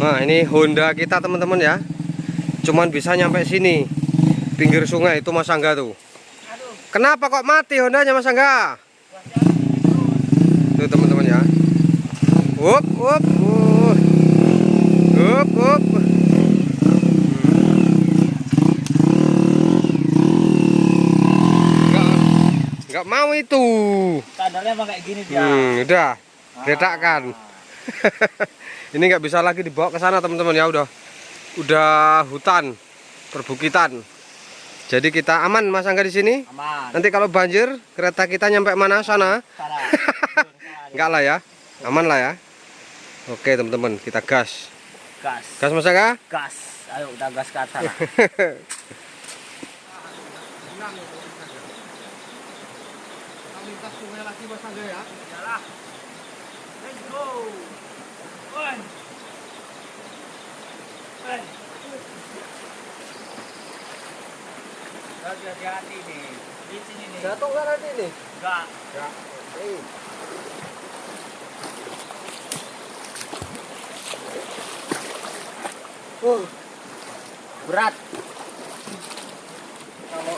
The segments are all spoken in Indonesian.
Nah, ini Honda kita teman-teman ya. Cuman bisa nyampe sini. Pinggir sungai itu Mas Angga tuh. Kenapa kok mati Hondanya Mas Angga? Tuh teman-teman ya. Up, up, up, up. Nggak mau itu. Standarnya emang kayak gini dia. Udah, letakkan. Ini nggak bisa lagi dibawa ke sana teman-teman ya, udah hutan, perbukitan. Jadi kita aman Mas Angga di sini. Aman. Nanti kalau banjir kereta kita nyampe mana sana? Enggak lah ya, aman lah ya. Oke teman-teman, kita gas. Gas. Gas Mas Angga? Gas. Ayo udah gas ke atas. Lintas sungai lagi Mas Angga ya. Iyalah. Let's go. Oi. Oi. Hati-hati nih. Di sini nih. Jatuh nggak nanti nih? Enggak. Ya. Oke. Berat. Kalau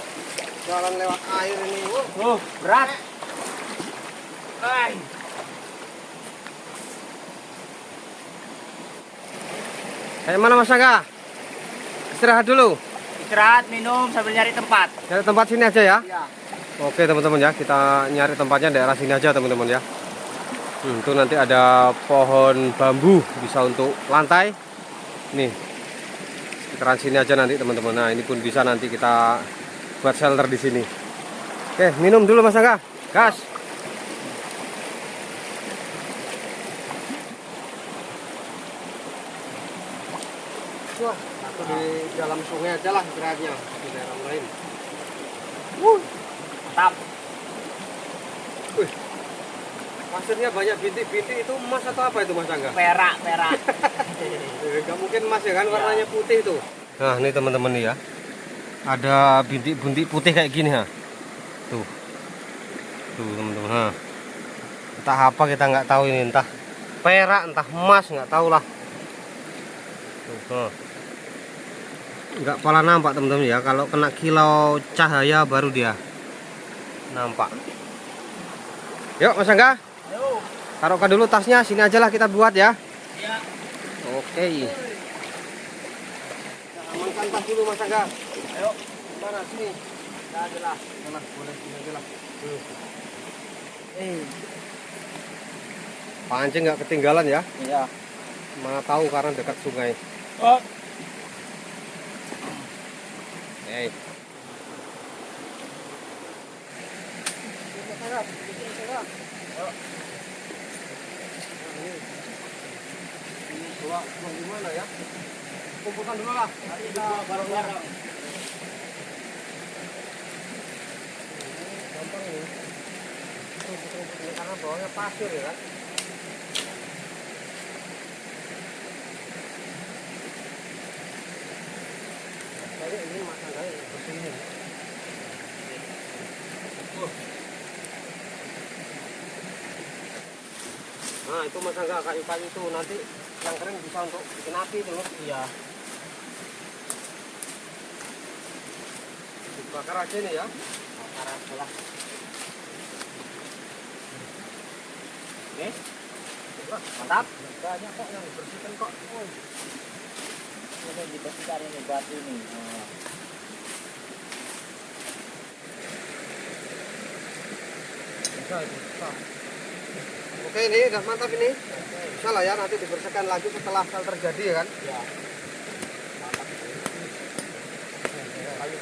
jalan lewat air ini, Berat. Hai. kayak mana Mas Angga? Istirahat dulu. Istirahat, minum sambil nyari tempat. Cari tempat sini aja ya. Iya. Oke teman-teman ya, kita nyari tempatnya daerah sini aja teman-teman ya. Itu nanti ada pohon bambu bisa untuk lantai. Nih, sekitaran sini aja nanti teman-teman. Nah ini pun bisa nanti kita buat shelter di sini. Oke, minum dulu Mas Angga. Gas. Wah, aku di dalam sungai aja lah istirahatnya, di daerah lain. Mantap. Wih, pasirnya banyak bintik-bintik, itu emas atau apa itu Mas Angga? Perak. Gak mungkin emas ya kan, warnanya putih itu. Nah ini teman-teman nih ya, ada bintik-bintik putih kayak gini ha. Tuh teman-teman ha. Entah apa kita nggak tahu ini, entah perak, entah emas, nggak tahu lah. Tuh, nggak pala nampak teman-teman ya, kalau kena kilau cahaya baru dia nampak. Yuk Mas Angga, Ayo. taruhkan dulu tasnya, sini aja lah kita buat ya. Iya. Oke. Amankan tas dulu Mas Angga. Ayo. Mana sini? Udah aja lah. Mana boleh sini aja lah. Pancing nggak ketinggalan ya? Iya. Mana tahu karena dekat sungai. Oh. Hey. Buang di mana ya? Kumpulkan dulu lah. Kita bareng-bareng. Gampang ini. Karena bawahnya pasir ya kan. Kayak ini masalahnya bersih. Nah itu Mas Angga, kayu-kayu itu nanti yang kering bisa untuk bikin api tuh. Iya. Dibakar aja nih ya. Bakar aja lah. Oke. Mantap. Banyak kok yang dibersihkan kok. Ini dibersihkan ini batu ini. Bisa itu, bisa. Oke ini udah mantap ini. Bisa lah ya, nanti dibersihkan lagi setelah sel terjadi ya kan. Ya. Mantap. Kayu.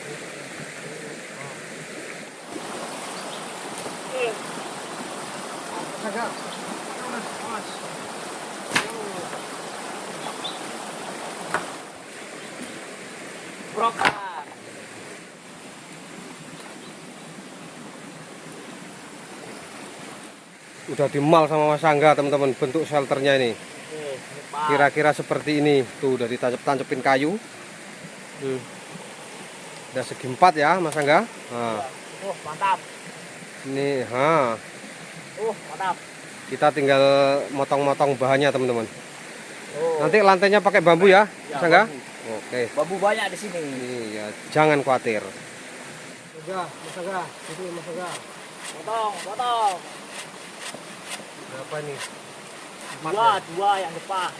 Agak. Awas. Brokan. Udah dimal sama Mas Angga teman-teman bentuk shelternya ini. Kira-kira seperti ini. Tuh udah ditancap-tancapin kayu. Udah segi 4 ya Mas Angga. Nah. Mantap. Ini, Mantap. kita tinggal motong-motong bahannya teman-teman. Nanti lantainya pakai bambu ya, Ya, bisa nggak? bambu. Oke. Bambu banyak di sini. Iya, jangan khawatir. Udah, Mas Aga, itu Mas Aga. Potong, potong. Berapa nih? Dua yang depan.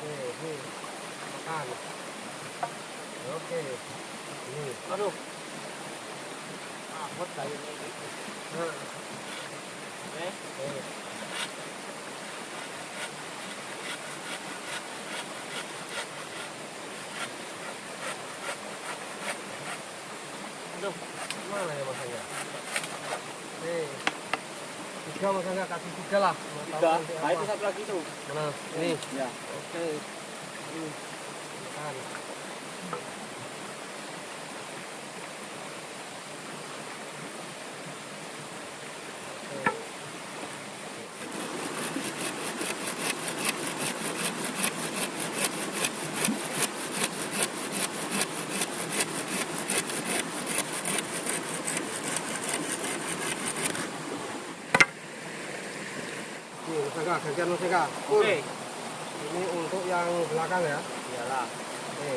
Oke, makan. Oke. Ini. Aduh. Amut kayu ini. Nah, Oke. oke. Aduh. Mana ya Mas Aga? Nih. 3 Mas Aga, kasih 3 lah. Nggak tahu Tiga. nanti Nah, itu apa. satu lagi tuh. Mana? Ini. Ya. Oke. Ini. Makan. Nih, Mas Aga, gantian Mas Aga. Oke. Ini untuk yang belakang ya. Iyalah. Oke.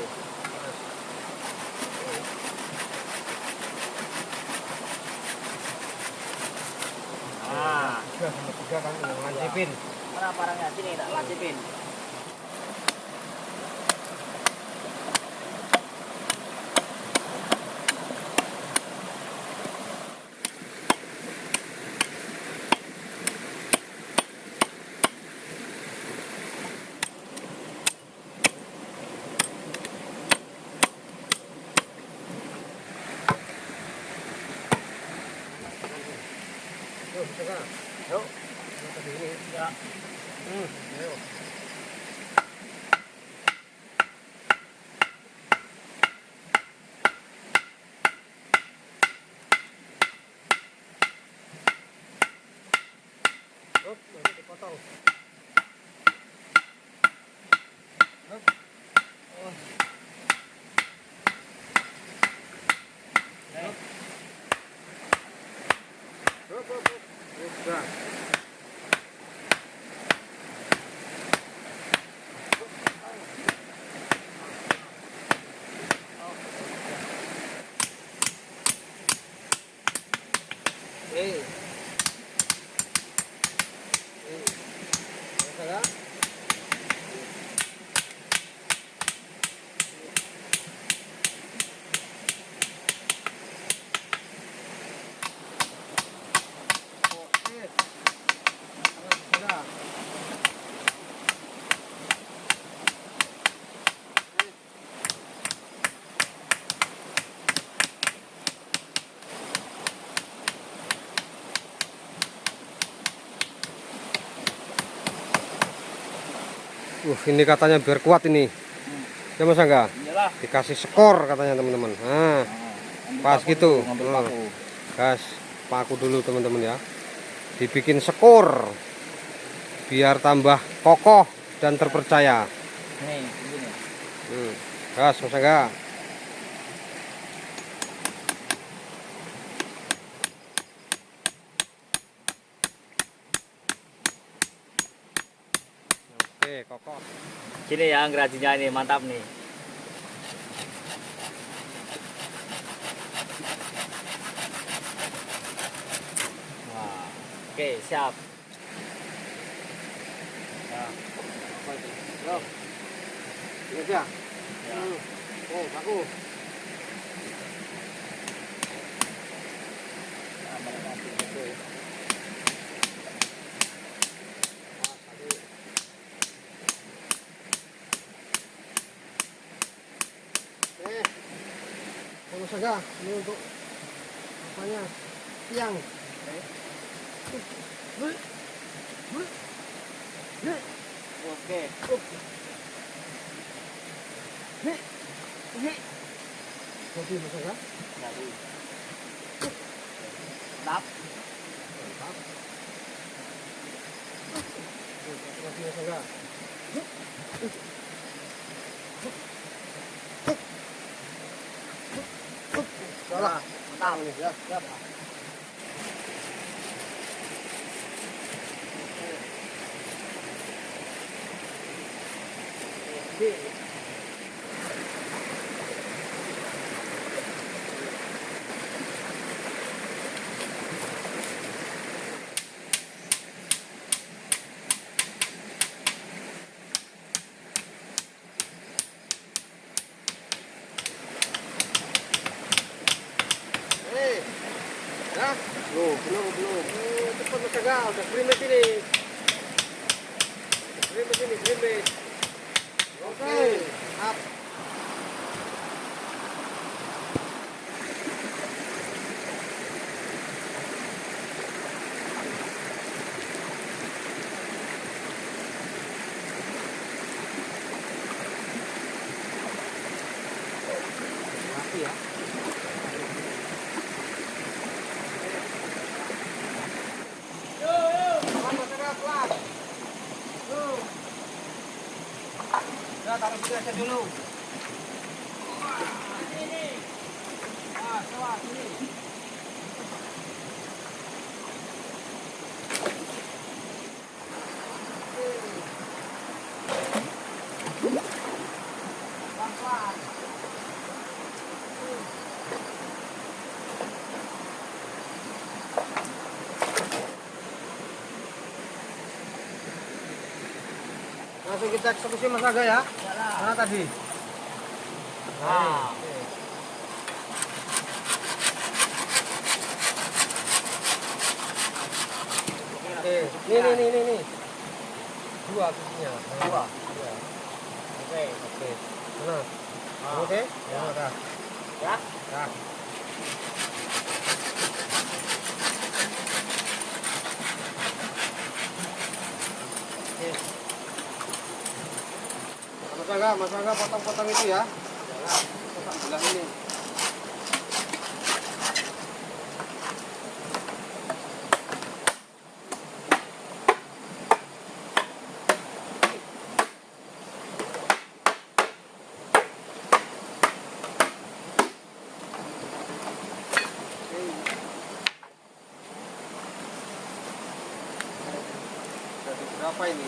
Ah. 3 sama 3 kan yang lancipin. Mana barangnya? Sini tak lancipin. Yuk, Mas Aga. Yuk. Tadi ini. Ya. Ayo. Hop, nanti dipotong. Hop. Oh. Hop, hop, hop. Udah. Eh. Mas Aga. Oke. Sudah. Ini katanya biar kuat ini. Ya Mas Angga, Iyalah. dikasih skor katanya teman-teman. Nah, Ambil pas paku gitu. dulu, Ngambil Nah. paku. gas paku dulu teman-teman ya. Dibikin skor biar tambah kokoh dan terpercaya. Nih, begini. Gas Mas Angga. Oke, kokoh. Sini ya gerasinya ini mantap nih. Wah, oke siap. Nah, Yo. Ini aja. ya. Oh, paku. Nah, mereka gitu. Mas Angga, ini untuk apanya? Tiang. Oke. Jadi Mas Angga. Jadi. Mantap. Mantap. Lagi Mas Angga. Salah. Mantap. Ya, siap. Ya, belum. Cepat Mas Aga, udah krimis ini. Krimis. Oke, up. Mati ya. Ya, taruh sini aja dulu. Sini. Ah, coba sini. Pelan-pelan. Langsung kita eksekusi Mas Aga ya. Mana tadi? Nah. Oke. Nih. Dua kuncinya. Dua. Iya. Oke. Mana? Ah. Oke. Ya. Dah. Ya. Dah. Oke. Mas Aga potong-potong itu ya. Potong sebelah ini. Jadi berapa ini?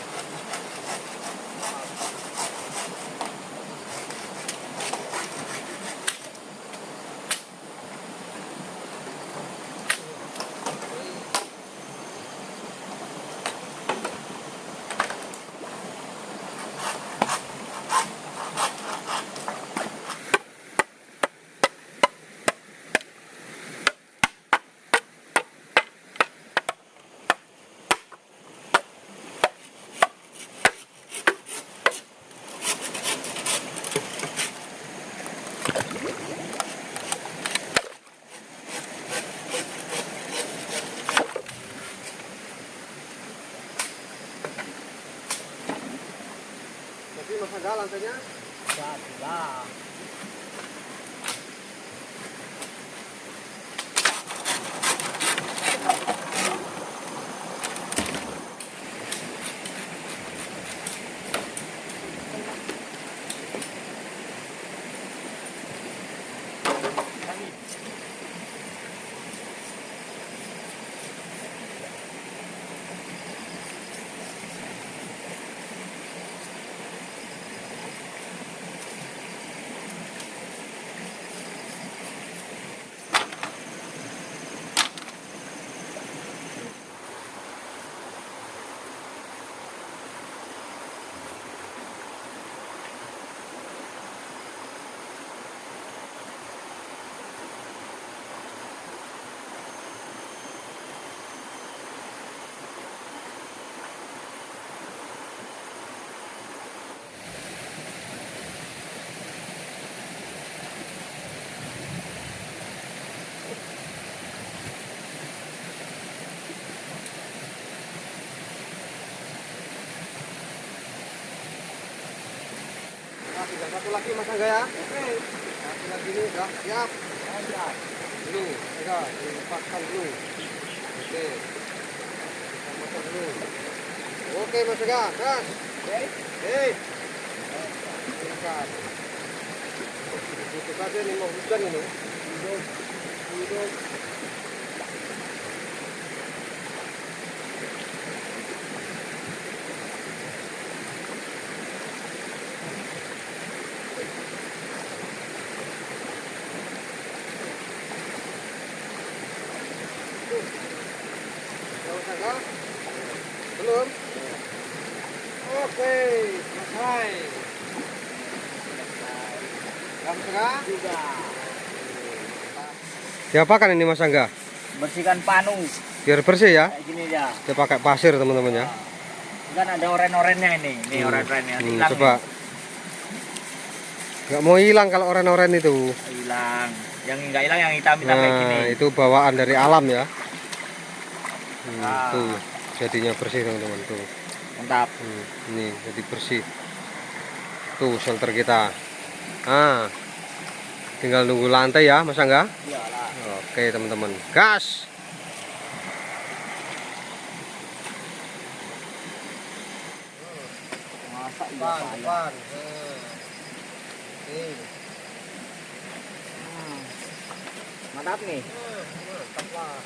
Jadi Mas Aga lantainya Jadilah. tinggal satu lagi Mas Aga ya. Oke. Satu lagi ini udah siap. Siap. Dulu, Aga, dilepaskan dulu. Oke. Kita motor dulu. Oke Mas Aga, gas. Oke. Hei. Silakan. Itu saja nih mau hujan ini. Hidup. Mas, belum? Oke, selesai. Kamu suka? Juga. Diapakan ini Mas Angga? Bersihkan panu. Biar bersih ya. Kayak gini aja. Dia pakai pasir teman-teman ya. Kan ada oren-orennya ini. Nih oren-orennya. Hilang Coba. nih. Nggak mau hilang kalau oren-oren itu. Hilang. Yang nggak hilang yang hitam-hitam kayak gini. Nah, itu bawaan dari alam ya. Nah. Tuh, jadinya bersih teman-teman tuh. Mantap. Ini jadi bersih. Tuh shelter kita. Ah, tinggal nunggu lantai ya, Mas Angga. Iyalah. Oke teman-teman, gas. Masa iya saya. Mantap nih. Mantap lah.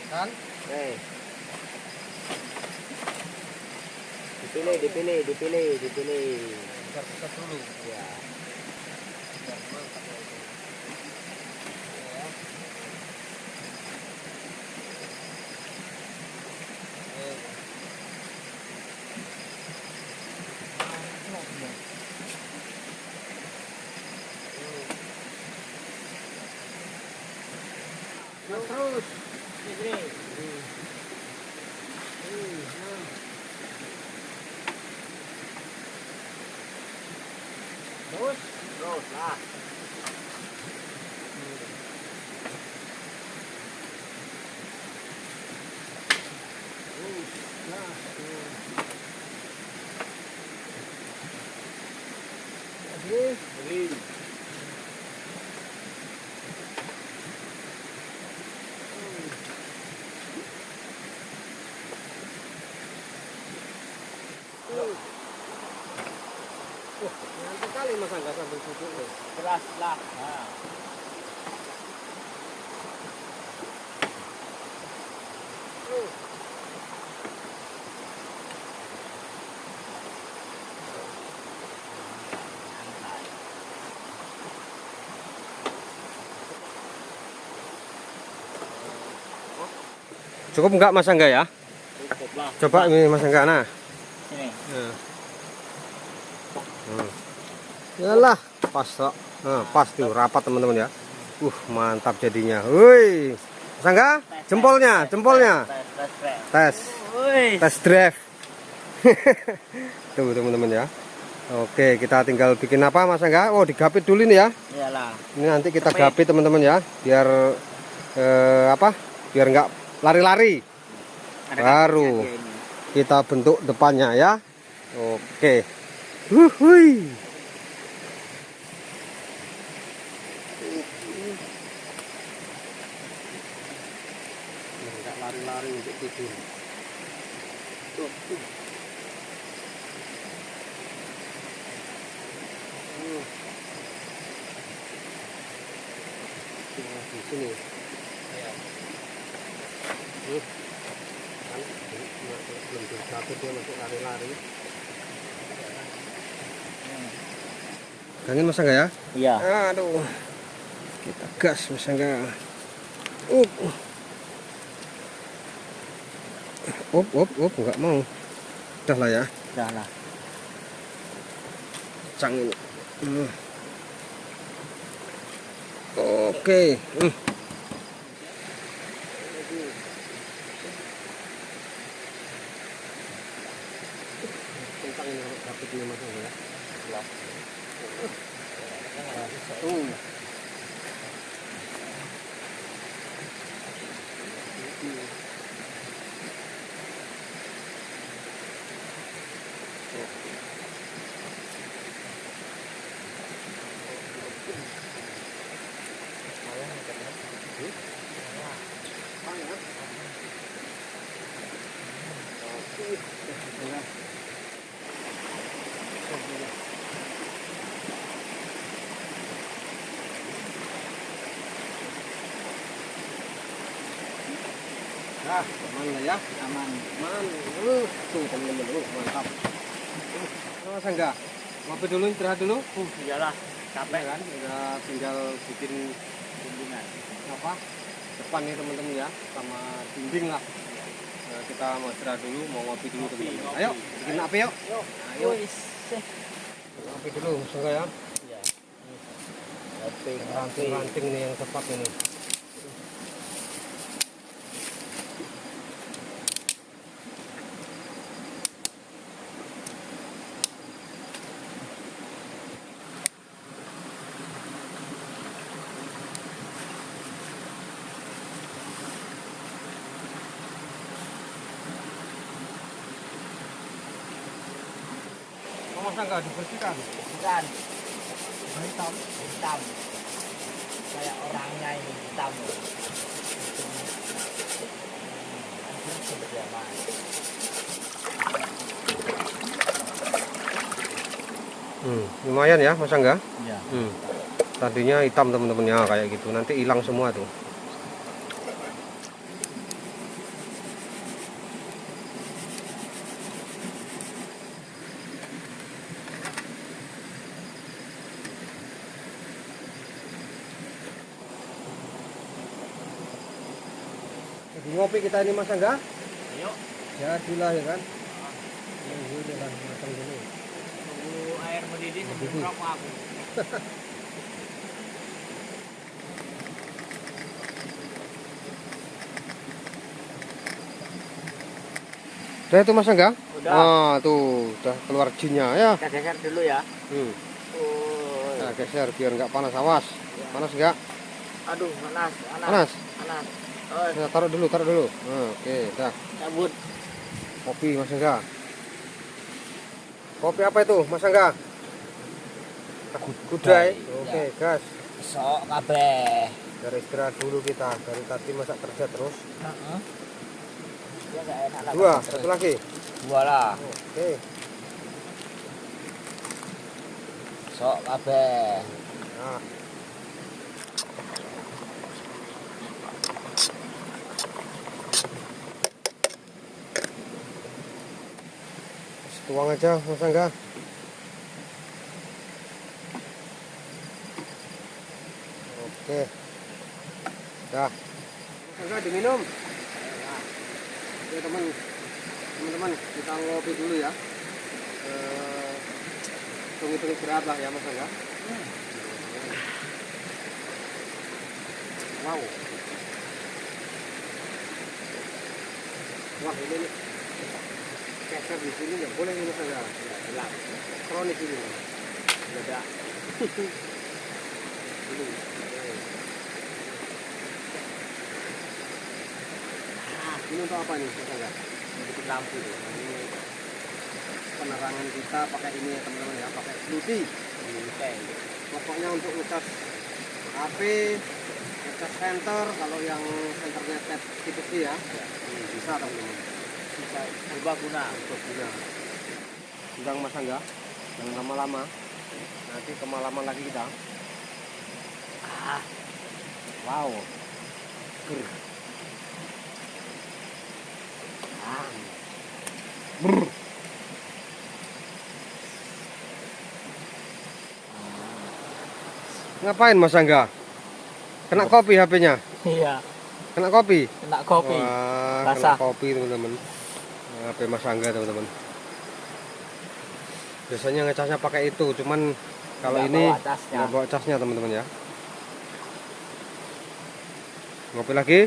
Kan? Oke. Dipilih. Besar dulu. Ya. Terus. Ini. Terus lah. Ini. Nyantai kali Mas Angga sambil duduk nih. Keras lah. Nah. Cukup enggak Mas Angga ya? Cukup lah. Coba ini Mas Angga nah. Ini. Yalah, pas kok. Nah, pas tuh rapat teman-teman ya. Mantap jadinya. Woi. Mas Angga, jempolnya. Tes. Tes drive. Tuh teman-teman ya. Oke, kita tinggal bikin apa Mas Angga? Oh, digapit dulu nih ya. Iyalah. Ini nanti kita gapit teman-teman ya, biar biar nggak lari-lari. Baru kita bentuk depannya ya. Oke. Wuhui. Nggak lari-lari untuk tidur. Di sini. Kan belum jatuh dia masuk lari-lari. Kangen Mas Angga ya? Iya. Aduh. Kita gas Mas Angga. Enggak mau. Udah lah ya. Udah lah. Cang ini. Oke. Tentang ini dapat ini Mas Angga ya. Nah, aman lah ya. Aman. Aman. Tuh teman-teman, mantap. Mas Angga, ngopi dulu, istirahat dulu. Iyalah. Capek kan? Udah tinggal bikin bimbingan. apa? depan nih teman-teman ya, sama dinding lah. Nah, kita mau istirahat dulu, mau ngopi dulu teman-teman. Ayo, bikin api yuk. Ayo. Ngopi dulu, suka ya. Iya. Ngopi. Ranting-ranting nih yang tepat ini. Masa nggak dibersihkan? Bukan. Hitam. Hitam. Kayak orangnya ini hitam. Lumayan ya, masa enggak? Iya. Tadinya hitam teman-teman ya, kayak gitu. Nanti hilang semua tuh. Lagi ngopi kita ini masa enggak? Ayo. Jadilah ya kan. Ini jangan matang dulu. Tunggu air mendidih sebelum rokok aku. Udah itu masa enggak? Udah. Ah, tuh udah keluar jinnya ya. Kita geser dulu ya. Nah, geser biar enggak panas, awas. Ya. Panas enggak? Aduh, panas. Panas. Panas. Oh, Nah, taruh dulu. Nah, oke, dah. cabut. Kopi Mas Angga. Kopi apa itu Mas Angga? Gudai. Oke, gas. Sok kabeh. Dari istirahat dulu kita. Dari tadi masa kerja terus. Heeh. Ya enggak enak lah. Dua, satu lagi. Dua lah. Oke. Sok kabeh. Nah. Tuang aja Mas Angga. Oke. Dah. Mas Angga diminum. Oke teman-teman kita ngopi dulu ya. Tunggu-tunggu istirahat lah ya Mas Angga. Wow. Wah ini nih. Keser di sini nggak boleh ini Mas Angga. Gelap. Kronik ini. Beda. Ini. Ini untuk apa nih Mas Angga? Bikin lampu tuh. Ini penerangan kita pakai ini ya teman-teman ya, pakai Bluetooth. Oke. Pokoknya untuk ngecas HP, ngecas senter, kalau yang senternya tab tipis ya, bisa teman-teman. Bisa berbaguna. Guna. Sedang Mas Angga, jangan lama-lama. Nanti kemalaman lagi kita. Wow. Ger. Brr. Ngapain Mas Angga? Kena kopi HP-nya? Iya. Kena kopi? Kena kopi. Wah, Basah. kena kopi teman-teman. HP Mas Angga teman-teman. Biasanya ngecasnya pakai itu, cuman kalau Nggak ini bawa casnya. nggak bawa casnya teman-teman ya. Ngopi lagi?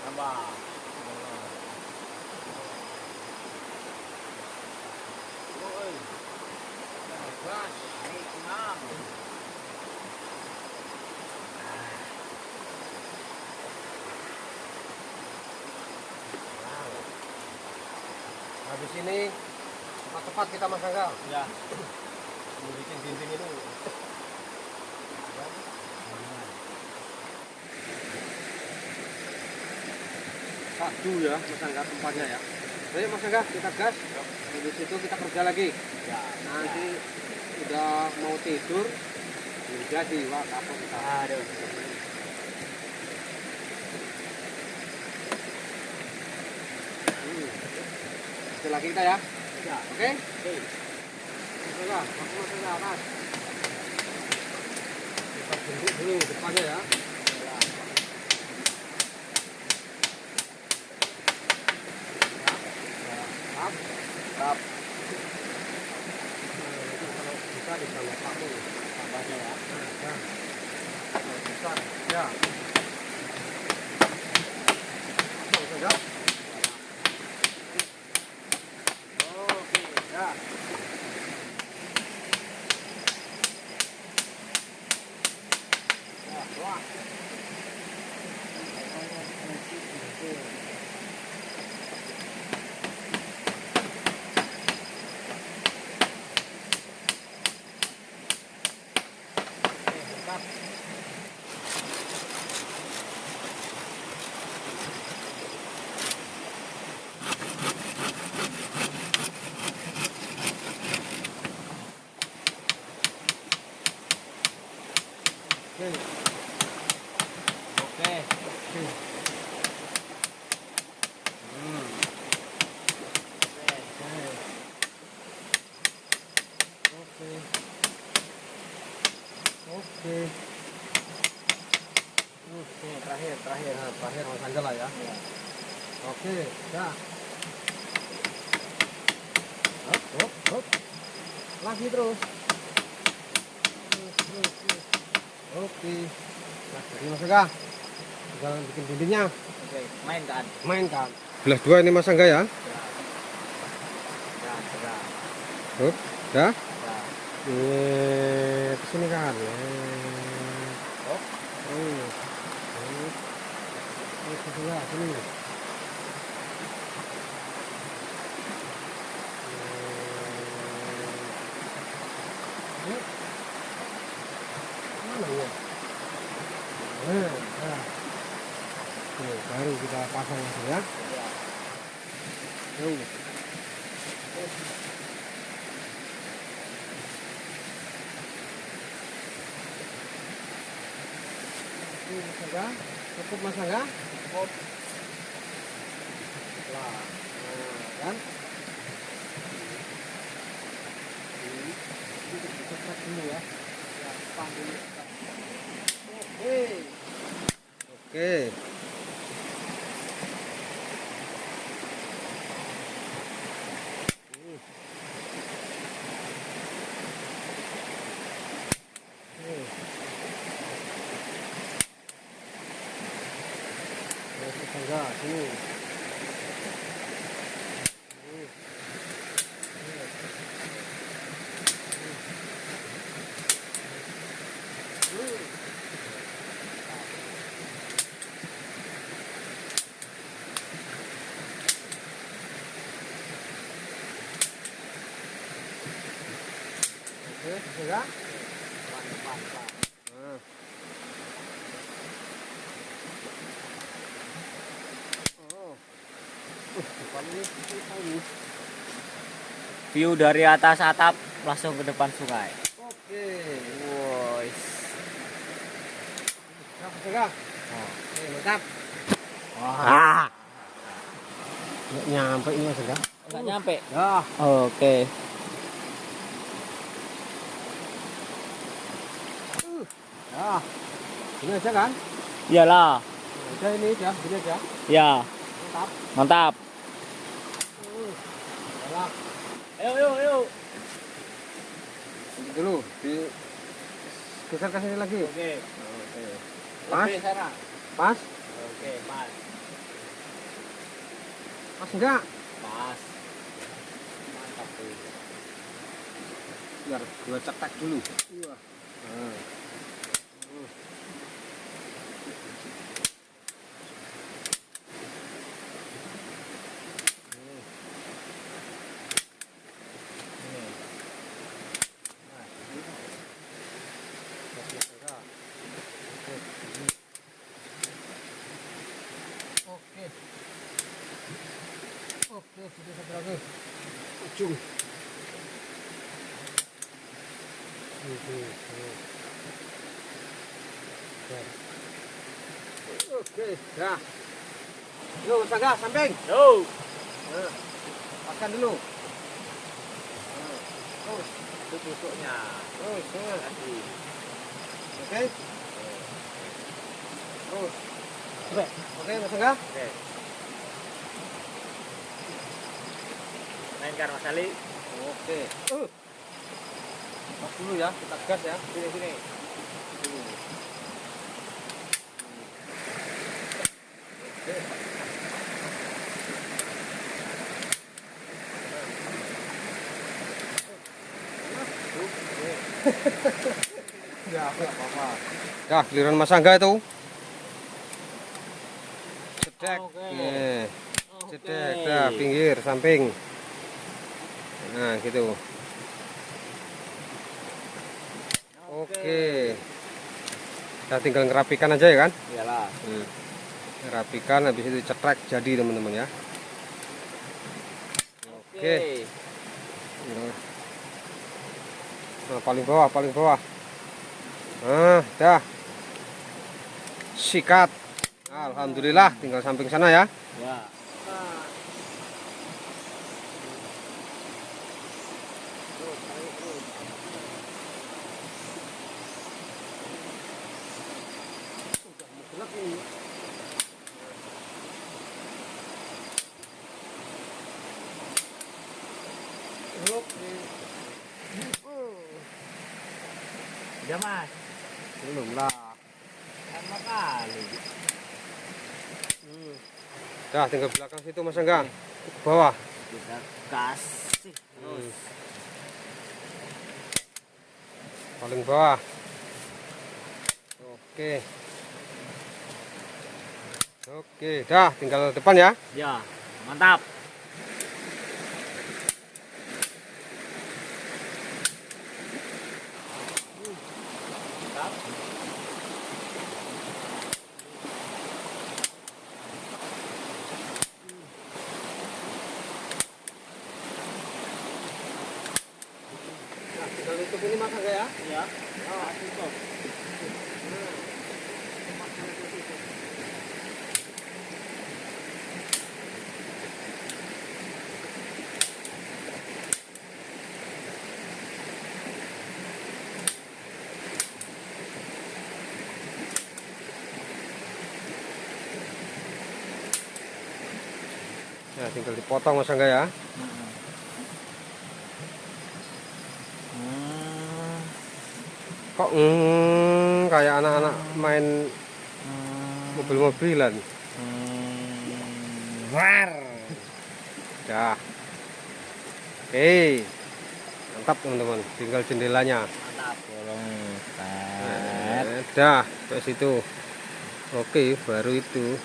Tambah. Habis ini tepat kita Mas Angga. Ya. Mau bikin dinding itu. Satu ya Mas Angga tempatnya ya. Ayo Mas Angga kita gas. Habis itu kita kerja lagi. Ya. Nanti udah mau tidur. Belum jadi wah kapok kita. Aduh. Kerja lagi kita ya. Ya. Oke? Oke. Mas Angga, aku Mas Angga atas. Kita bentuk dulu depannya ya. Ya. Oke, ya. Oke, ya. Ya, wah. Oke. Oke. Oke. Hmm. Oke. Oke. Oke, terakhir. Nah, terakhir Mas Angga lah ya. Ya. Oke, ya. Hop, hop, hop. Lagi terus. Terus. Oke. Nah, jadi Mas Angga. Tinggal bikin dindingnya. Oke, mainkan. Mainkan. Belah dua ini Mas Angga ya. Ya. Ya, sudah. Hop, ya. Ya. Ke sini kan. Hop. Oh. Ini sebelah sini. Mana ya? Nah. Oke, baru kita pasang langsung ya. Ya. Tuh. Ini Mas Angga, cukup Mas Angga? Hop. Nah, kan? Ini dicetak dulu ya. Ya, pang dulu. Oke. Oke. Enggak, sini. Oke, enggak? Pelan. Nah. Oh. Depan ini. View dari atas atap langsung ke depan sungai. Oke. Woi. Enggak? Oh. Oke, mantap. Wah. Nggak nyampe ini Mas enggak? Enggak nyampe. Ya. Oke. Ya. Ini aja kan? Iyalah. Udah ini aja, gini aja. Ya. Mantap. Mantap. Galak. Ayo. Ini dulu di geser ke sini lagi. Oke. Oke. Pas? Lebih sana. Pas? Oke, pas. Pas enggak? Pas. Mantap tuh. Biar gua cetak dulu. Wah. Nah. Oke. Oke, sudah satu lagi. Ujung. Oke, dah. Yuk, Mas Angga, samping. Yo. Nah, paskan dulu. Terus, Itu tusuknya. terus. Tadi. Oke. Terus. Oke, Mas Angga. Oke. Mainkan Mas Ali. Oke. Pas dulu ya, kita gas ya. Sini. Ya, nggak apa-apa. Dah, giliran Mas Angga itu. Cedek. Oke. Nih. Oke. Cedek, dah, pinggir, samping. Nah, gitu. Oke. Kita tinggal ngerapikan aja ya kan? Iyalah. Ngerapikan, habis itu cetrek jadi teman-teman ya. Oke. Nah, paling bawah, paling bawah. Nah, dah. Sikat. Alhamdulillah, tinggal samping sana ya. Ya. Udah Mas. Belum lah. Lama kali. Dah, tinggal belakang situ Mas Angga. Ke bawah. Kita kasih terus. Paling bawah. Oke. Oke, dah, tinggal depan ya. Ya, mantap. Nah, tinggal tutup ini Mas Angga ya. Ya. Tutup. Nah, tinggal dipotong Mas Angga ya. Kok kayak anak-anak main mobil-mobilan. War. Dah. Oke. Mantap teman-teman, tinggal jendelanya. Mantap. Tolong. Dah, ke situ. Oke, baru itu.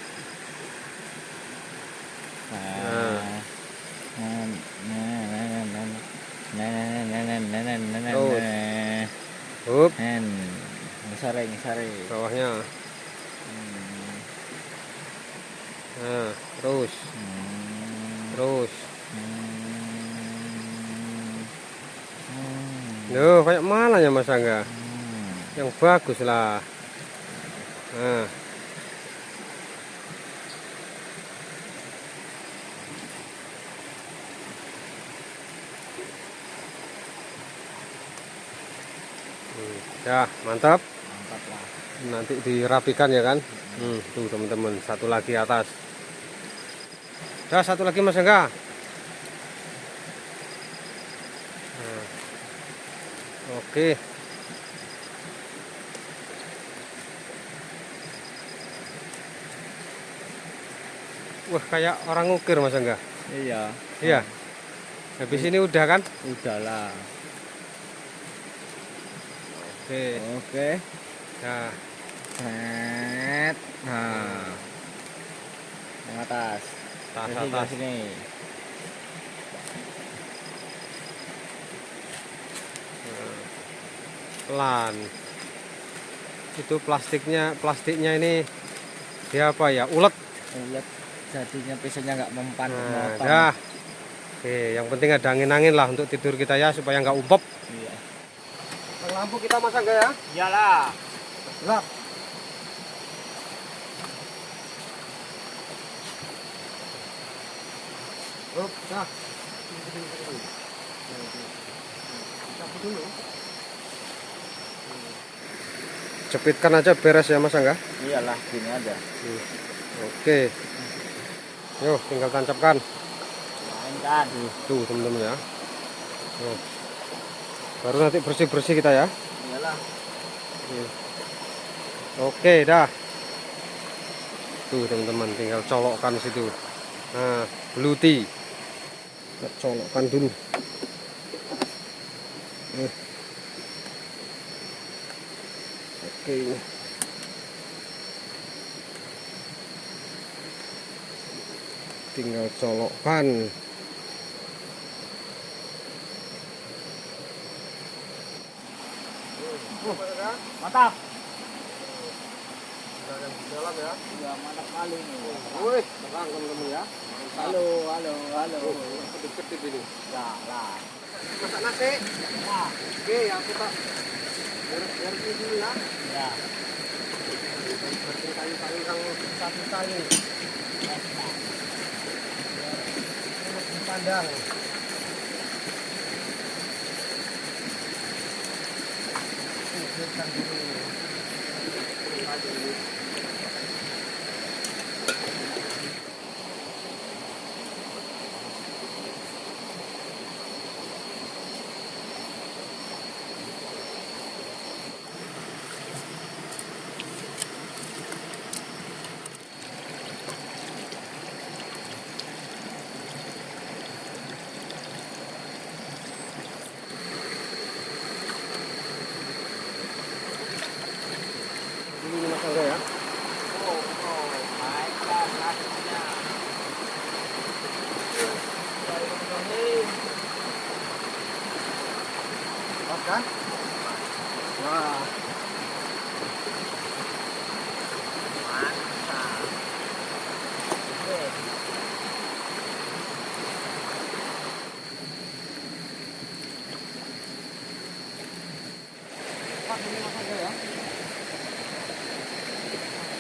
Up, Ngisare. bawahnya. Nah, terus. Loh, kayak mana ya Mas Angga? Yang bagus lah. Nah. Ya, mantap. Mantap lah. Nanti dirapikan ya kan. Tuh teman-teman, satu lagi atas. Dah, satu lagi Mas Angga. Nah. Oke. Wah, kayak orang ngukir Mas Angga. Iya. Iya. Habis ini udah kan? Udahlah. Oke. Oke. Nah, Nah. Yang atas. atas. Sini. Pelan. Itu plastiknya ini dia apa ya? Ulet. Lihat jadinya pisaunya nggak mempan. Nah, dah. Oke, yang penting ada angin-angin lah untuk tidur kita ya supaya nggak umpep. Iya. Lampu kita Mas Angga ya. Iyalah. Gelap. Dah. Cabut dulu. Jepitkan aja beres ya Mas Angga. Iyalah, gini aja. Oke. Yuk, tinggal tancapkan. Mainkan. Tuh teman-teman ya. Baru nanti bersih-bersih kita ya. Iyalah. Oke, dah. Tuh teman-teman, tinggal colokkan situ. Nah, beluti. Kita colokkan dulu. Oke ini. Tinggal colokkan. Mantap. Jalan ya. Ya, mantap kali nih. Wih, tenang teman-teman ya. Halo. Kedip-kedip ini. Ya, lah. Masak nasi. Nah, Oke, ya kita beres dulu ya. ya. Bersih kayu-kayu yang satu kali. Dipandang. Bersihkan dulu. Ini Mas Angga ya. Baiklah nasinya. Pas kan? Wah. Mantap. Oke. Pas ini Mas Angga ya.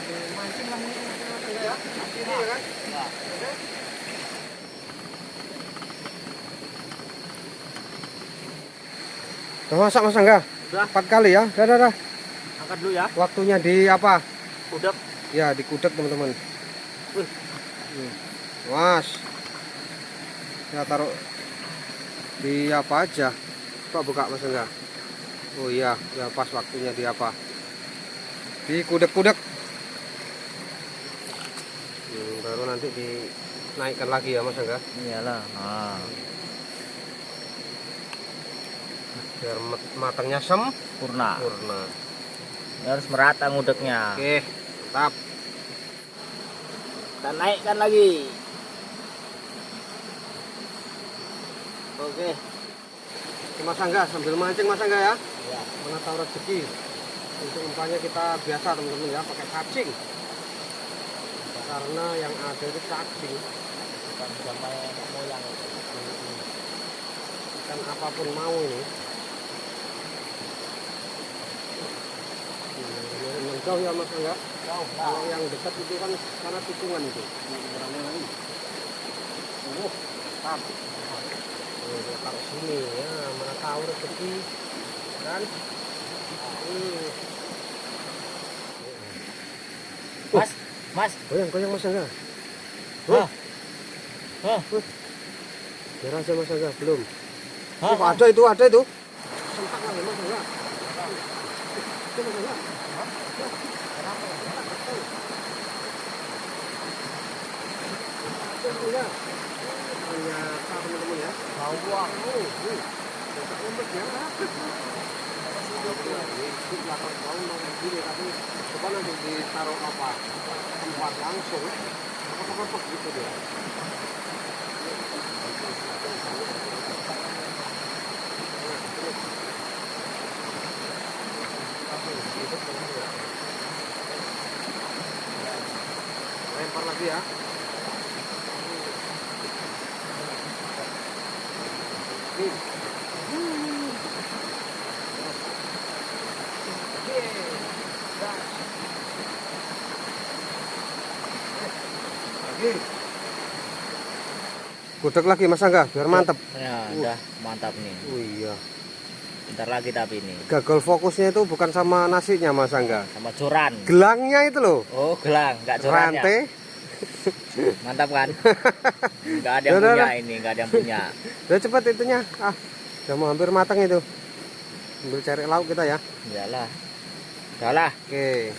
Mancing lah ini Mas Angga ya. Ini ya kan? Ya. Oke. Udah masak Mas Angga? Udah. 4 kali ya? Dah. Angkat dulu ya. Waktunya di apa? Udah. Ya, di kudek teman-teman. Wih. Mas. Ya taruh di apa aja? Coba buka Mas Angga. Oh iya, ya pas waktunya di apa? Di kudek-kudek. Baru nanti dinaikkan lagi ya Mas Angga. Iyalah. Nah. Biar matangnya Purna. sempurna. Harus merata ngudeknya. Oke, mantap. Kita naikkan lagi. Oke. Oke, Mas Angga sambil mancing Mas Angga ya. Ya. Mana tahu rezeki. Untuk umpannya kita biasa teman-teman ya, pakai cacing. Karena yang ada itu cacing. Bukan sama moyang itu. Ikan apapun mau ini. Menjauh ya Mas Angga. Jauh lah. Kalau yang dekat itu kan karena tikungan itu. Mantap. Dia taruh sini ya, mana tahu rezeki kan. Mas. Goyang Mas Angga. Hah. Hah. Biar aja Mas Angga, belum. Hah. Oh, ada itu. Sentak lagi Mas Angga. Itu Mas Angga. Ternyata teman-teman ya. Bawang. Tak lembek ya. Ini belakang bawang mau begini tapi coba nanti ditaruh apa? Tempat langsung. Apa gitu dia. Lempar lagi ya. Gudeg lagi Mas Angga biar mantep. Ya, udah mantap nih. Oh iya. Bentar lagi tapi ini. Gagal fokusnya itu bukan sama nasinya Mas Angga. Sama joran. Gelangnya itu loh. Oh, gelang, enggak jorannya. Rantai. Mantap kan? Enggak ada yang Udah, punya udah. ini, enggak ada yang punya. Udah cepet itunya. Udah mau hampir matang itu. Sambil cari lauk kita ya. Iyalah. Udahlah. Oke.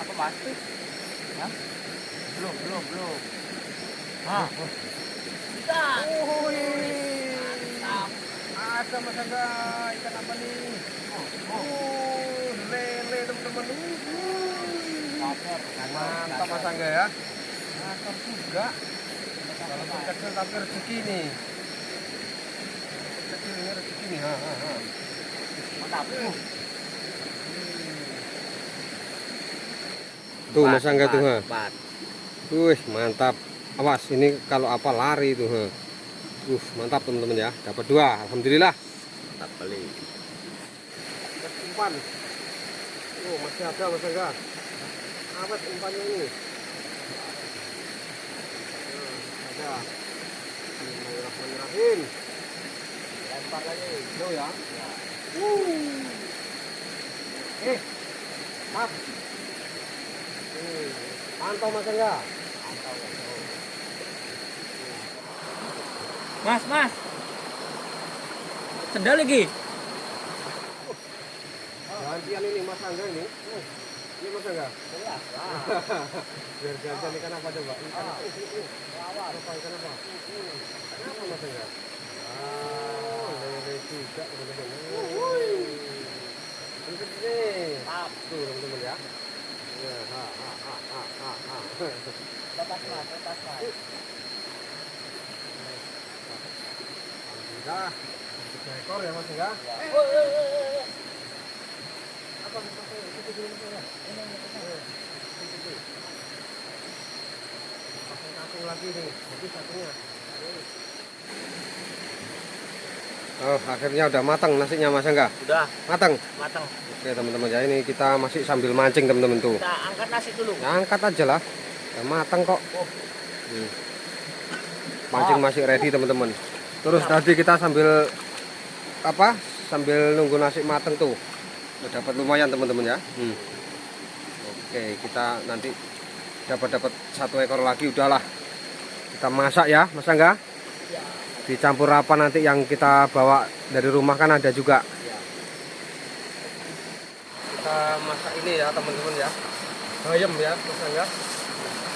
Apa Mas? Hah? Belum. Hah. Bisa. Mantap. ada Mas Angga, ikan apa nih? Lele teman-teman. Mantap Mas Angga ya. Mantap juga. Kalau kecil tapi rezeki nih. Kecil ini rezeki nih. Mantap. Tuh Mas Angga tuh. Empat. Wih, mantap. Awas ini kalau apa lari tuh. Mantap teman-teman ya. Dapat 2. Alhamdulillah. Mantap kali. Umpan. Oh, masih ada Mas Angga. Awet umpannya ini. Ada. Bismillahirrahmanirrahim. Lempar lagi. Jauh ya. Map. Pantau Mas Angga. Mas. Sendal lagi. Gantian ini Mas Angga ini. Ini Mas Angga. Biar gantian ikan apa coba? Ikan apa? Ikan apa? Kenapa Mas Angga? Lele juga teman-teman. Ini tuh teman-teman ya. Lepas mas. Alhamdulillah. 3 ekor ya Mas Angga. Apa Mas Angga? Itu dulu Mas Angga. Itu. Pakai kacung lagi nih. Jadi satunya. Oh, akhirnya udah matang nasinya Mas Angga. Udah Matang. matang. Oke teman-teman ya, ini kita masih sambil mancing teman-teman tuh. Kita angkat nasi dulu. Ya, angkat aja lah. Ya, matang kok. Mancing masih ready teman-teman. Terus tadi kita sambil sambil nunggu nasi matang tuh. Udah dapat lumayan teman-teman ya. Oke, kita nanti dapat 1 ekor lagi udahlah. Kita masak ya Mas Angga. Dicampur apa nanti yang kita bawa dari rumah kan ada juga. Kita masak ini ya teman-teman ya. Bayam ya Mas Angga.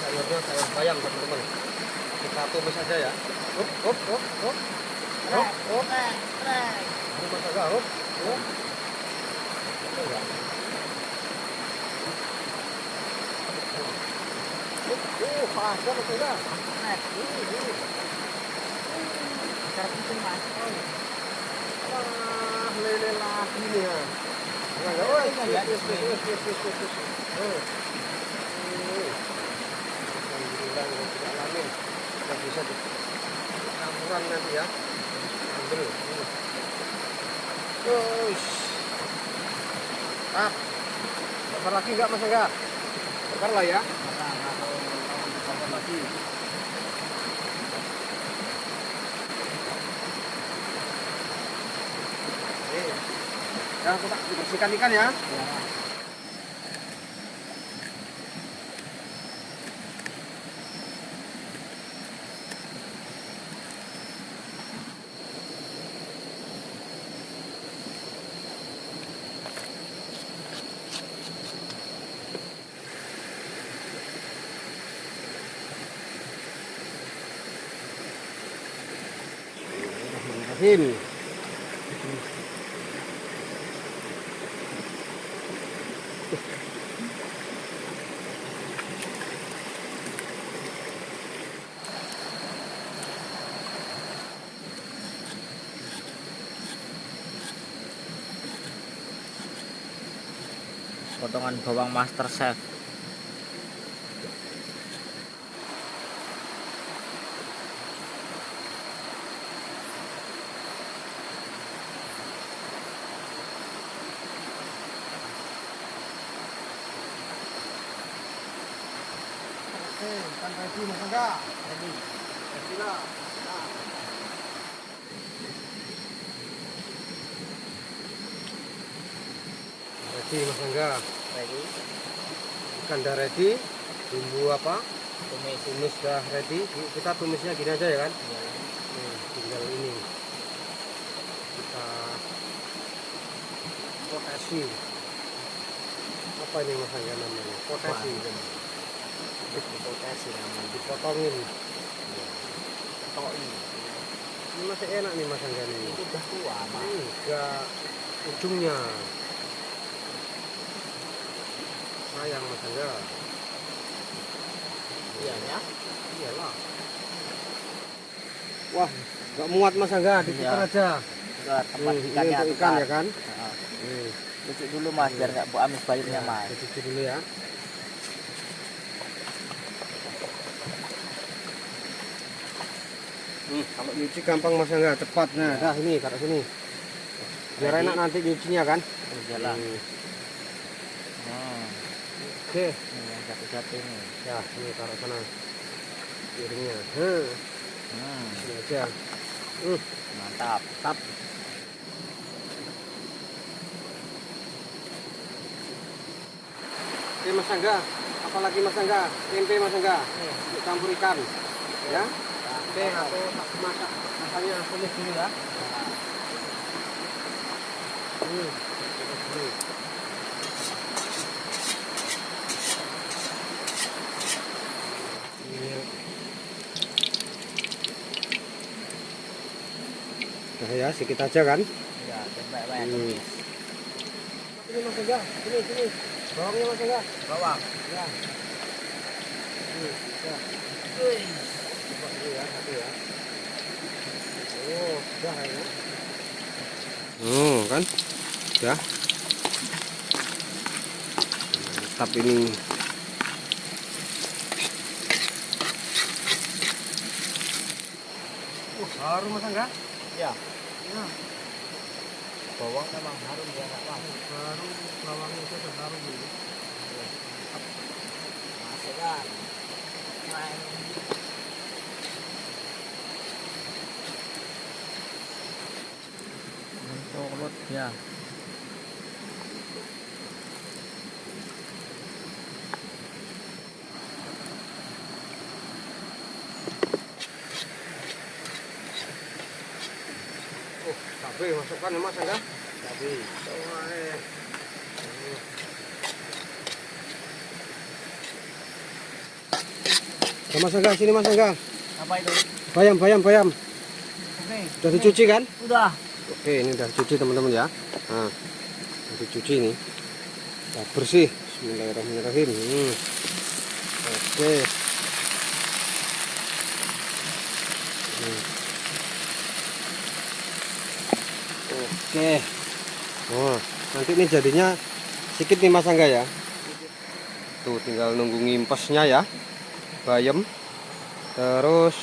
Sayurnya sayur bayam teman-teman. Kita tumis aja ya. Hop. Ini Mas Angga, hop. Pasar Mas Angga. Wah, lele lagi nih ya. Bisa campuran nanti ya. Ambil. Bakar lagi enggak Mas Angga? Bakar lah ya. Bakar lagi. Ya, kita bersihkan ikan ya. Bismillahirrahmanirrahim. Potongan bawang Master Chef. Ikan ready Mas Angga. Ready lah. Ready Mas Angga. Ready. Ikan udah ready. Bumbu apa? Tumis. Tumis udah ready. Kita tumisnya gini aja ya kan? Ya. Tinggal ini. Kita potasi. Apa ini Mas Angga namanya? Potasi. Potasi namanya. Dipotongin. Potong. Ini masih enak nih Mas Angga nih. Itu udah tua, Mas. Enggak ujungnya. Sayang Mas Angga. Iya ya. Iyalah. Wah, nggak muat Mas Angga, diputar Iya. aja. Udah tempat Ini ikannya untuk ikan tukar. ya kan? Heeh. Nih, Cuci dulu Mas biar nggak bau amis bayarnya Mas. kita cuci dulu ya. Kalau nyuci gampang Mas Angga, cepat. Nah, dah ini taruh sini. Biar Jadi- enak nanti nyucinya kan? Jalan. Oke, Ini yang satu-satu nih. ya ini taruh sana piringnya. Ini aja. Mantap. Tap. Oke Mas Angga, apalagi Mas Angga? Tempe Mas Angga, untuk campur ikan. Ya. Oke, aku masak masaknya tumis dulu ya. Tumis dulu. Nah ya, sedikit aja kan. Ya, banyak tumis. Ini Mas Angga, sini. Bawangnya Mas Angga. Bawang. Ya. Ini, ya. Coba dulu ya, satu ya. Oh, udah kayaknya. Kan? Udah. Mantap ini. Harum Mas Angga. Ya. Ya. Bawang memang harum dia nggak wangi. Harum, bawangnya itu sudah harum ini. Masukkan. Untuk ya. Oh, cabai masukkan ya Mas Angga. Cabai. Ya, Mas Angga, sini Mas Angga. Apa itu? Bayam. Oke. Sudah dicuci kan? Udah. Oke, ini udah dicuci teman-teman ya. Nah, udah dicuci nih. Udah bersih. Bismillahirrahmanirrahim. Oke. Oke. Oh, nanti ini jadinya sedikit nih Mas Angga ya. Tuh tinggal nunggu ngimpesnya ya. Bayam. Terus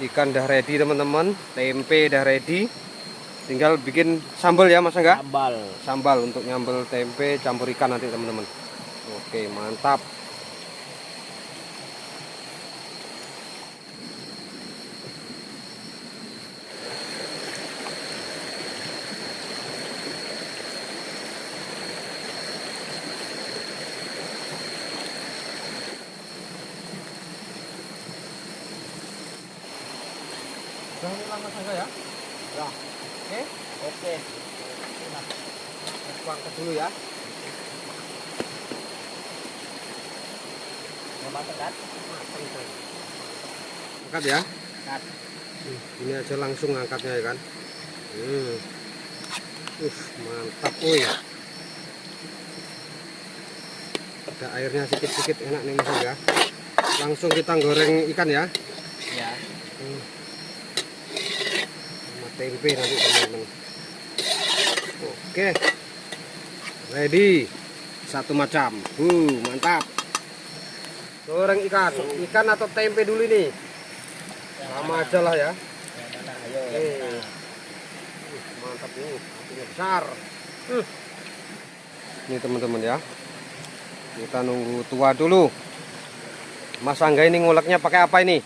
ikan dah ready teman-teman, tempe dah ready. Tinggal bikin sambal ya Mas Angga. Sambal. Sambal untuk nyambel tempe campur ikan nanti teman-teman. Oke, mantap. Udah ini lah Mas Angga ya. Udah. Oke, Oke. aku angkat dulu ya. Mau matang kan? Angkat ya. Kat. Ini aja langsung angkatnya ya kan. Mantap, woi. Ada airnya sedikit-sedikit, enak nih Mas Angga. Langsung kita goreng ikan ya. Ya. Sama tempe nanti teman-teman. Oke, ready. Satu macam. Mantap. Goreng ikan atau tempe dulu ini. Sama aja lah ya. Yang mana? Ayo. Oke. Yang mana? Mantap nih, apinya besar. Ini teman-teman ya. Kita nunggu tua dulu. Mas Angga ini nguleknya pakai apa ini?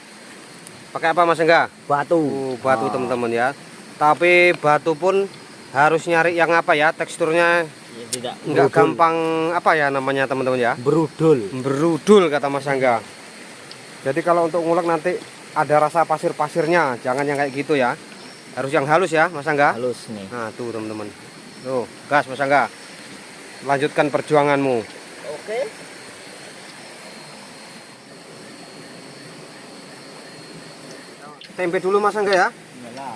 Pakai apa Mas Angga? Batu. Batu teman-teman ya. Tapi batu pun harus nyari yang apa ya, teksturnya Ya, tidak. nggak Berudul. gampang apa ya namanya teman-teman ya. Berudul. Berudul kata Mas Angga. Jadi kalau untuk ngulek nanti ada rasa pasir-pasirnya, jangan yang kayak gitu ya. Harus yang halus ya Mas Angga. Halus nih. Nah tuh teman-teman. Tuh gas Mas Angga. Lanjutkan perjuanganmu. Oke. Tempe dulu Mas Angga ya. Iyalah.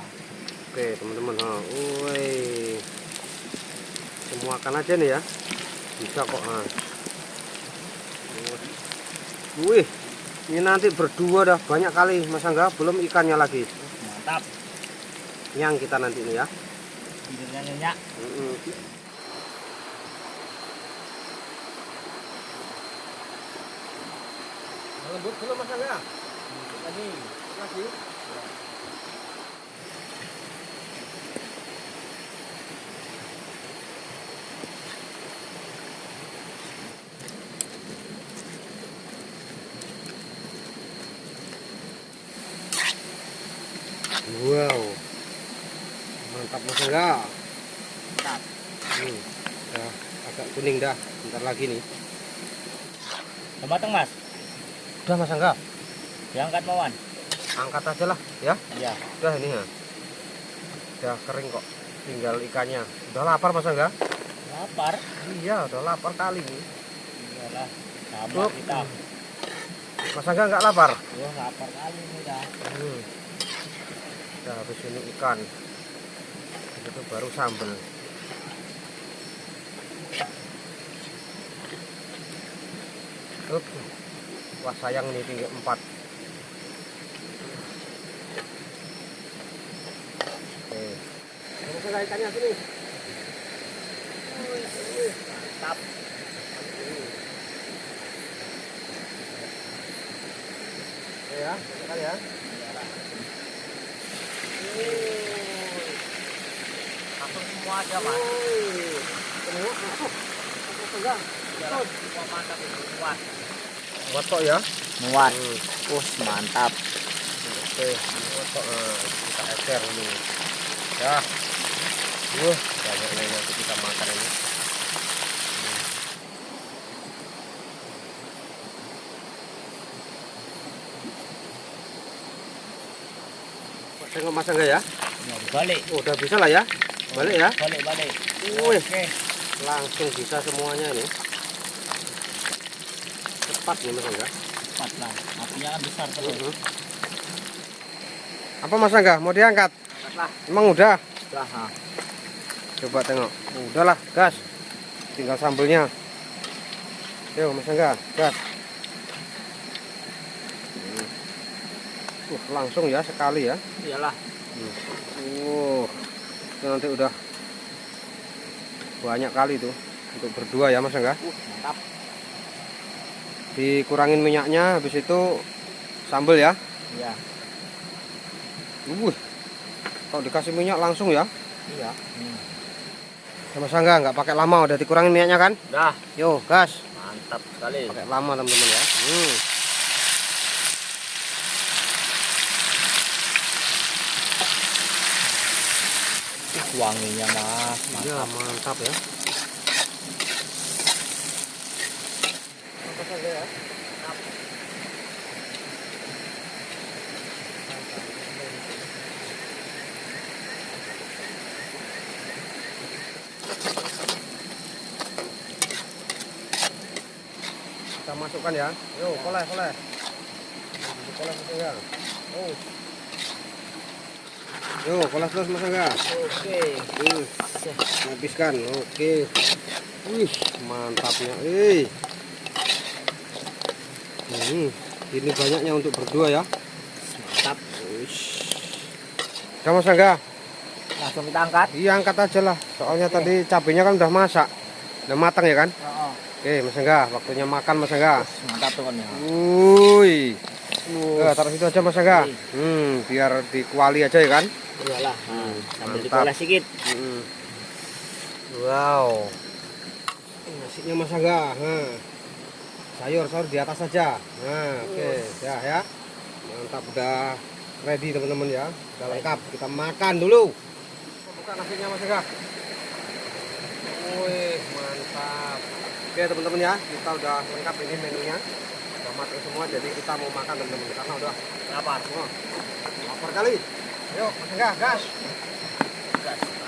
Oke teman-teman, woi, semua makan aja nih ya, bisa kok. Wih, ini nanti berdua dah banyak kali Mas Angga, belum ikannya lagi. Mantap. Yang kita nanti ini ya. Bibirnya nyenyak. Lembut belum Mas Angga? Lagi. Lagi. Wow, mantap Mas Angga. Mantap. Udah agak kuning dah, bentar lagi nih. Udah matang Mas. Udah Mas Angga, Diangkat Mawan. angkat aja lah ya. Iya. Udah ini ya, udah kering kok, tinggal ikannya. Udah lapar Mas Angga? Lapar. Iya, udah lapar kali nih. Iyalah. Sama kita. Mas Angga nggak lapar? Wah, lapar kali ini dah. Udah habis ini ikan, itu baru sambel. Wah sayang nih tinggi 4. Oke, kamu ke ikannya sini. Mantap. Ya, sekali ya. Langsung semua aja Mas. Tengok, masuk. Enggak. Iyalah, semua mantap itu. Muat. Buat kok ya. Muat. Mantap. Oke, buat kok. Kita ecer ini. Ya. Banyaknya nanti kita makan ini. Tengok Mas Angga ya. Balik. Udah bisa lah ya. Balik ya. Balik. Wih, Oke. langsung bisa semuanya ini. Cepat nih Mas Angga. Cepat lah. Apinya kan besar terus. Apa Mas Angga? Mau diangkat? Angkatlah. Emang udah? Udah. Coba tengok. Udahlah, gas. Tinggal sambelnya. Yuk Mas Angga, gas. Langsung ya sekali ya. Iyalah. Itu nanti udah banyak kali tuh untuk berdua ya Mas Angga. Mantap. Dikurangin minyaknya, habis itu sambel ya. Iya. Kalau dikasih minyak langsung ya. Iya. Ya, Mas Angga nggak pakai lama, udah dikurangin minyaknya kan? Dah. Yo, gas. Mantap sekali. Pakai lama teman-teman ya. Wanginya Mas. Ya, Mantap. mantap ya. Mantap saja ya. Kita masukkan ya. Yo, koleh. Koleh Mas Angga. Yo, koleh terus Mas Angga. Oke. Habiskan. Oke. Wih, mantapnya. Ini banyaknya untuk berdua ya. Mantap. Udah Mas Angga. Langsung kita angkat. Iya, angkat aja lah. Soalnya tadi cabenya kan udah masak. Udah matang ya kan? Oke, Mas Angga, waktunya makan Mas Angga. Mantap tuh kan ya. Wuih. Taruh situ aja Mas Angga. Oke. Biar dikuali aja ya kan? Iyalah. Sambil Mantap. diolah sedikit. Wow. Nasinya Mas Angga. Sayur di atas saja. Oke, ya. Mantap, udah ready teman-teman ya. Udah lengkap. Kita makan dulu. Buka nasinya Mas Angga. Wih, mantap. Oke teman-teman ya, kita udah lengkap ini menunya. Udah matang semua, jadi kita mau makan teman-teman karena udah Lapar. lapar kali. Yuk, Mas Angga, gas.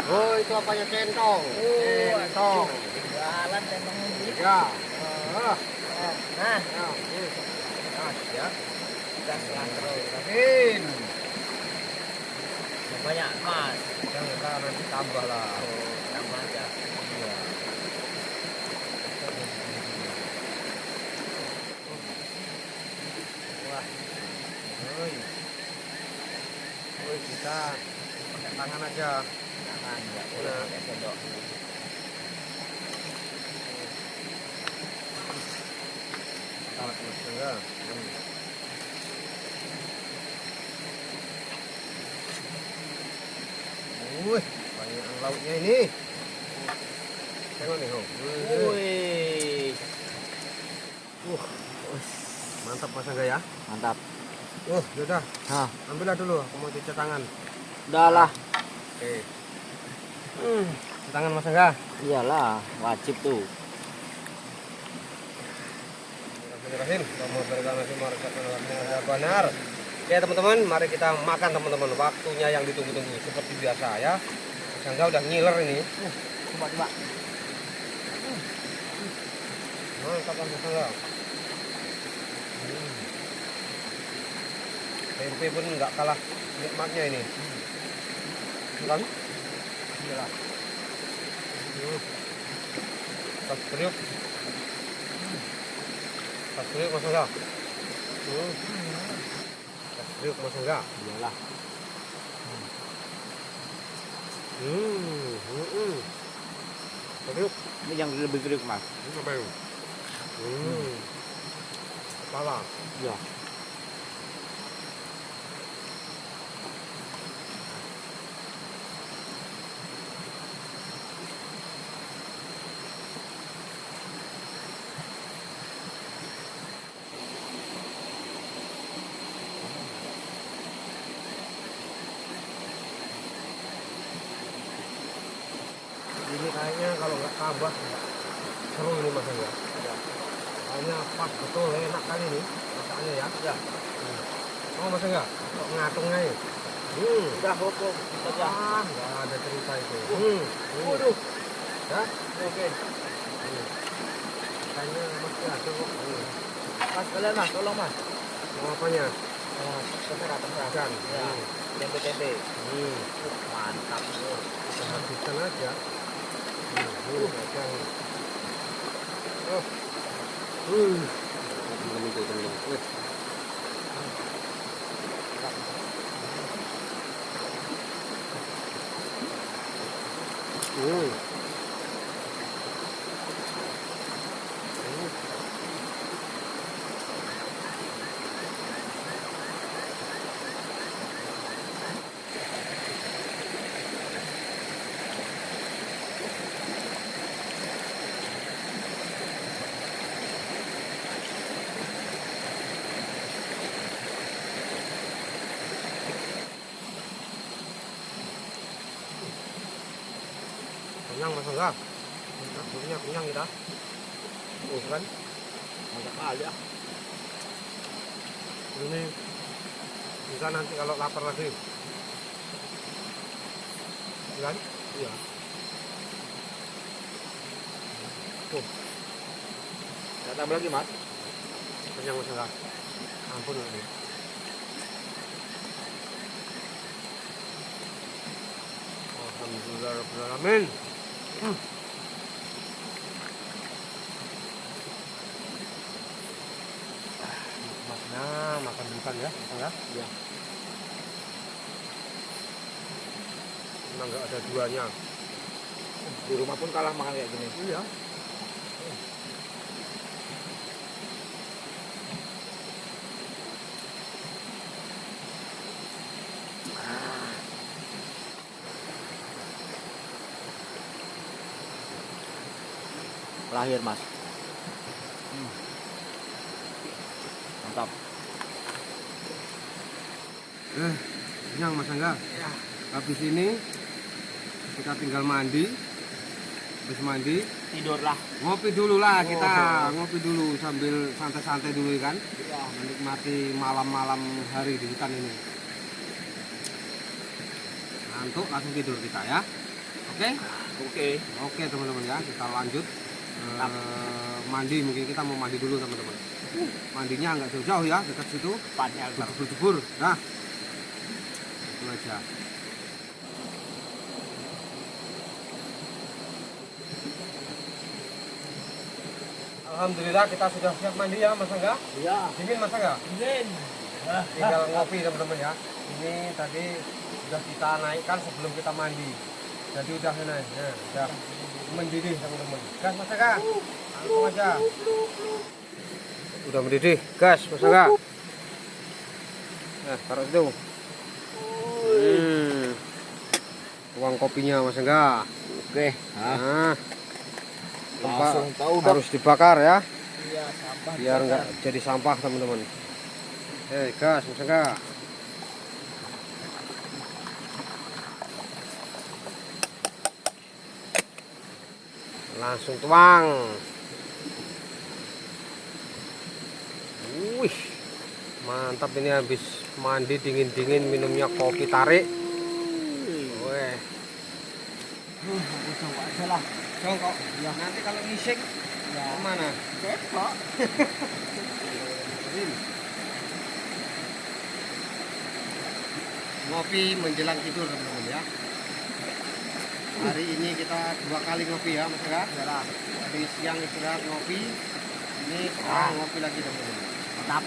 Oh, itu apanya centong? Centong. Jalan tembang ini. Ya. Nah, Gas ya. gas lah terus. Gasin. Banyak mas. Jangan nanti tambah lah. Oh, tambah aja. Iya. Wah. Woi. Woi, kita pakai tangan aja. Jangan, nggak boleh pakai sendok. Alat masalah. Wih, banyak lauknya ini. Tengok nih, Hong. Wih. Mantap Mas Angga ya. Mantap. Yaudah, Hah, ambillah dulu. Aku mau cuci tangan. udahlah. Oke. Cuci tangan Mas Angga. Iyalah, wajib tuh. Benar. Oke teman-teman, mari kita makan teman-teman. Waktunya yang ditunggu-tunggu seperti biasa ya. Mas Angga udah ngiler ini. Coba. Mantap Mas Angga. Tempe pun nggak kalah nikmatnya ini. Kan? Iyalah. Tas kriuk. Tas kriuk Mas Angga. Tas kriuk Mas Angga. Iyalah. Kriuk. Ini yang lebih kriuk mas. Ini apa itu? Kepala. Iya. Ini kayaknya kalau nggak tambah seru ini Mas Angga. Kayaknya pas betul, enak kali ini masakannya ya. Ya. Oh Mas Angga, kok ngatungnya ya? Udah hukum. Saja. Nggak ada cerita itu. Waduh. Ya? Oke. Kayaknya masih ada kok. Mas kalian mas, tolong mas. Mau apanya? Terserah. Ikan. Ya. Tempe. Mantap. Kita habiskan aja. Ikan. Temen-temen tuh, temen-temen. Kenyang Mas Angga. Kenyang kita. Kan? Mantap kali ya. Ini bisa nanti kalau lapar lagi. Kan? Iya. Nggak tambah lagi mas. Kenyang Mas Angga. Ampun ini. Alhamdulillah Rabbil Alamin. Nikmatnya makan ikan ya, Mas Angga. Iya. Memang nggak ada duanya. Di rumah pun kalah makan kayak gini. Iya. Lahir mas. Mantap. Kenyang Mas Angga. Ya. Habis ini kita tinggal mandi. Habis mandi Tidurlah. ngopi dulu lah kita. Ngopi dulu sambil santai-santai dulu kan. Ya. Menikmati malam-malam hari di hutan ini. Ngantuk langsung tidur kita ya. Oke? Oke teman-teman ya, kita lanjut mandi. Mungkin kita mau mandi dulu teman-teman. Mandinya nggak jauh-jauh ya, dekat situ. Tempatnya Jebur-jebur. Nah, itu aja. Alhamdulillah kita sudah siap mandi ya Mas Angga. Iya. Dingin Mas Angga? Dingin. Tinggal ngopi teman-teman ya. Ini tadi sudah kita naikkan sebelum kita mandi. Jadi udah naik, udah mendidih teman-teman. Gas Mas Angga. Langsung aja. Udah mendidih, gas Mas Angga. Nah, taruh itu. Tuang kopinya Mas Angga. Oke. Nah, Langsung tahu harus dibakar ya. Iya, sampah. Biar nggak jadi sampah teman-teman. Gas Mas Angga. Langsung tuang. Wih, mantap ini habis mandi dingin-dingin minumnya kopi tarik. Weh. Aku coba aja lah. Jongkok. Ya. Nanti kalau ngising Ya. kemana? Cekok. Ngopi menjelang tidur teman-teman ya. Hari ini kita 2 kali ngopi ya Mas Angga. Tadi siang istirahat ngopi. Ini sekarang ngopi lagi teman-teman. Mantap.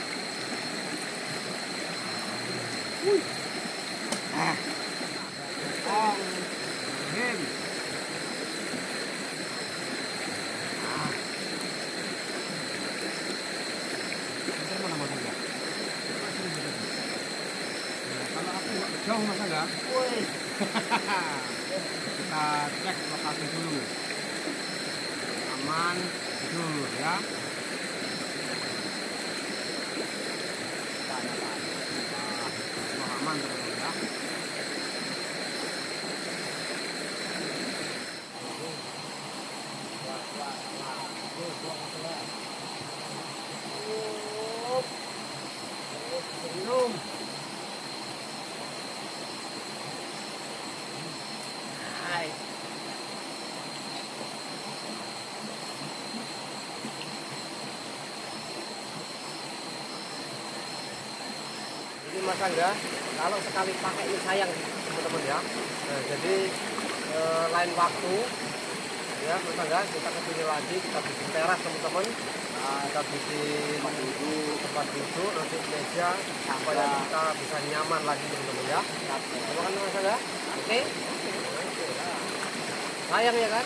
Mana Mas Angga? Kalau aku nggak jauh Mas Angga. Wih. Kita cek lokasi dulu. Aman, tidur ya. Aman teman-teman ya. Hai. Ini Mas Angga, kalau sekali pakai ini sayang teman-teman ya. Nah, jadi lain waktu ya Mas Angga kita kesini lagi, kita bikin teras teman-teman. Nah, kita bikin tempat duduk, nanti meja supaya kita bisa nyaman lagi teman-teman ya. Terima kasih Mas Angga. Oke. Sayang ya kan?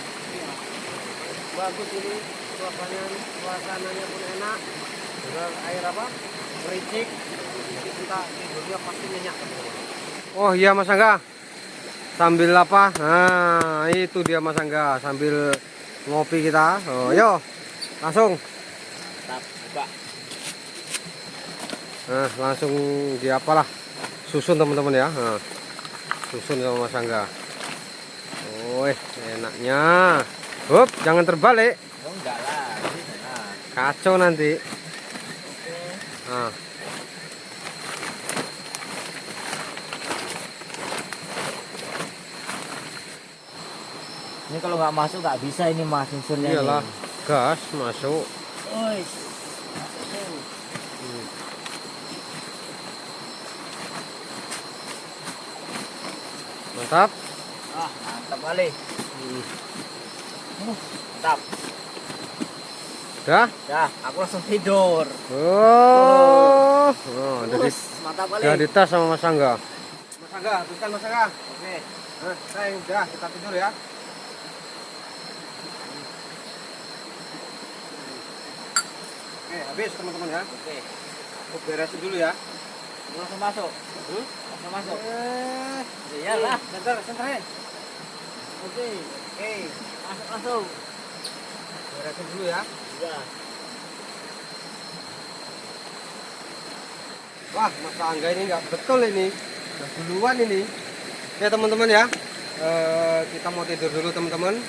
Bagus ini suasananya pun enak. Dengan air apa? Mericik. Jadi kita tidurnya pasti nyenyak teman-teman. Oh iya Mas Angga. Sambil apa? Nah, itu dia Mas Angga sambil ngopi kita. Oh, yo. Langsung. Mantap. Buka. Nah, langsung di apalah? Susun teman-teman ya. Nah, susun sama Mas Angga. Oh, enaknya. Hup, jangan terbalik. Oh, enggak lah. Nah. Kacau nanti. Oke. Nah. Ini kalau nggak masuk nggak bisa ini mas unsurnya. Iyalah, gas masuk. Ois. Mantap. Mantap kali. Mantap. Udah? Ya, aku langsung tidur. Oh, jadi Mantap kali. udah ditas sama Mas Angga. Mas Angga, tuliskan Mas Angga. Oke. Nah, saya udah kita tidur ya. Oke, habis teman-teman ya. Oke. Aku beresin dulu ya. Langsung masuk. Langsung masuk. Iyalah, sebentar, sebentar. Oke. Oke, Masuk langsung. beresin dulu ya. Ya. Wah, Mas Angga ini nggak betul ini. Udah duluan ini. Ya teman-teman ya. Kita mau tidur dulu teman-teman.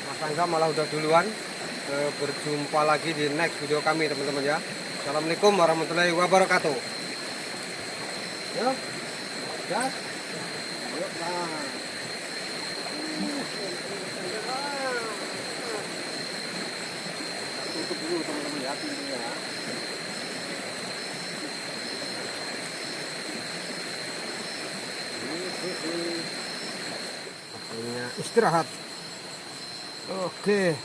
Mas Angga malah udah duluan. Berjumpa lagi di next video kami teman-teman ya. Assalamualaikum warahmatullahi wabarakatuh. Ya. Ya. Ayo, nah. Tutup dulu teman-teman ya pintunya. Waktunya istirahat. Oke.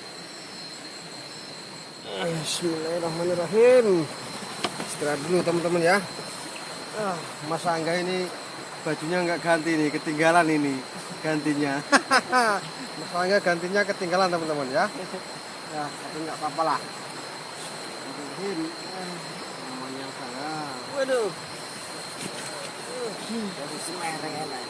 Bismillahirrahmanirrahim. Istirahat dulu teman-teman ya. Mas Angga ini bajunya nggak ganti nih, ketinggalan ini gantinya. Mas Angga gantinya ketinggalan teman-teman ya. Ya, tapi nggak apa-apa lah. Namanya saya. Waduh. Dari semereng enak.